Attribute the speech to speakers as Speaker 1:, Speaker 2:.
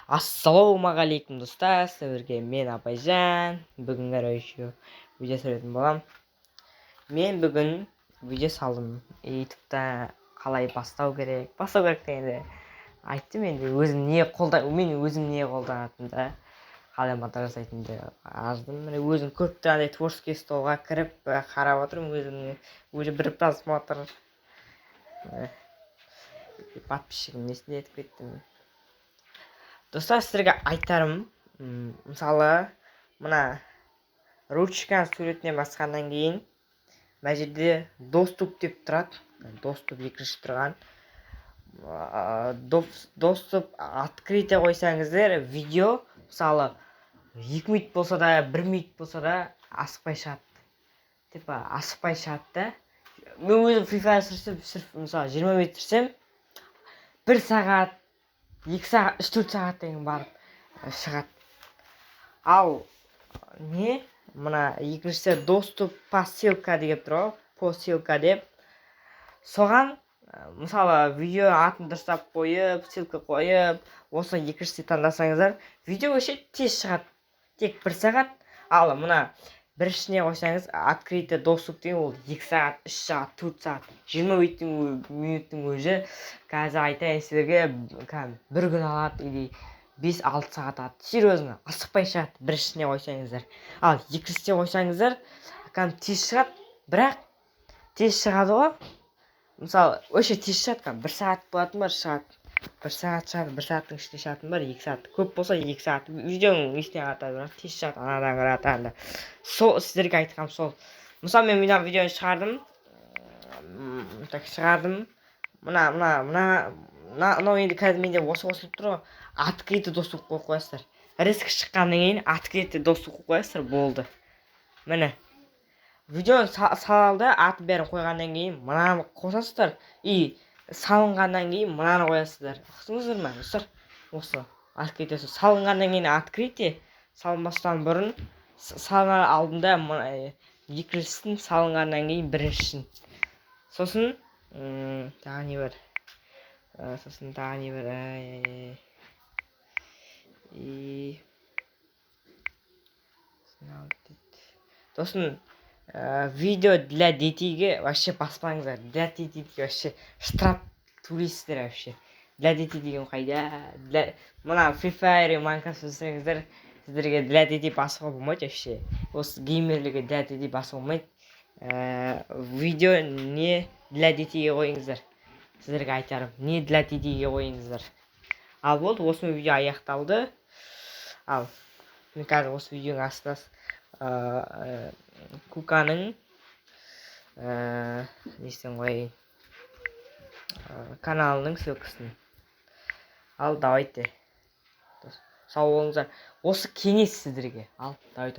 Speaker 1: Ассалаумағалейкум достар, сіздерге мен Абайжан. Бүгін короче видео түсіретін болам. Мен бүгін видео салдым. ютубта қалай бастау керек дегенде айттым. Енді мен өзім не қолданатынымды, қалай монтаж жасайтынымды аздым. Міне өзім көптен творческий столға кіріп қарап отырмын. Өзімнің уже бір просмотр подписчигім несіне етіп кеттім. Достар, сіздерге айтарым, мысалы, мына ручканы суретіне басқаннан кейін мына жерде доступ деп тұрады. Доступ екінші тұрған. Доступ открытие қойсаңыздар, видео, мысалы, 2 минут болса да, 1 минут болса да асықпай шығады. Асықпай шығады да. Мен өзім Free Fire түсірсем, мысалы 20 минут түсірсем, 1 сағат, 2 сағат, 3-4 сағаттан барып шығады. Ал мына екіншісі доступ по ссылка деп тұр, по ссылка деп. Соған мысалы видео атын дұрыстап қойып, ссылка қойып, осы екіншісі таңдасаңыздар, видео өше тез шығады. Тек 1 сағат. Ал мына біріншісіне қойсаңыз, открытый доступ деген ол 2 сағат, 3 сағат, 4 сағат, 20 минуттың өзі қазір айтайын сіздерге 1 күн алады, или 5-6 сағат алады. Серьезно, асықпай шығады біріншісіне қойсаңыздар. Ал екіншісіне қойсаңыздар, тез шығады, бірақ тез шығады ғой. Мысалы, өше тез шығады, 1 сағат болатын бар, шығады. 1 сағат шығады, 1 сағаттың ішінде шығатын бар, 2 сағат. Көп болса 2 сағат. Видеоның есіне қаратады, бірақ тез шығады, анадан қаратады. Сол сіздерге айтқам сол. Мысалы, мен видеоны шығардым. Мынау енді қазір менде осы қосылып тұр ғой. Открытый доступ қойып қоясыздар. Риск шыққаннан кейін открытый доступ қойып қоясыздар, болды. Міне. Видеоны салды, атын бәрін қойғаннан кейін мынаны қосасыздар. И салынғаннан кейін мынаны қоясыздар. Ұқтыңыздар ма, достар? Осы открытый салынғаннан кейін открытый, салынбастан бұрын салынар алдында екіншісін, салынғаннан кейін біріншісін. Сосын тағы не бар? Сосын видео для детейге вообще баспаңыздар. Для детейге вообще штраф төлейсіздер вообще. Для детей деген қайда? Мына Free Fire, Minecraft өсіріңіздер, сіздерге для детей басуға болмайды вообще. Осы геймерлігі для детей басуға болмайды. Видео не для детейге қойыңыздар. Сіздерге айтарым, не для детейге қойыңыздар. Ал болды, осы видео аяқталды. Ал мен қазір осы видеоның астына Куканың несін қойайын, каналының ссылкасын. Ал давайте. Сау болыңыздар. Осы кеңес сіздерге. Ал давайте.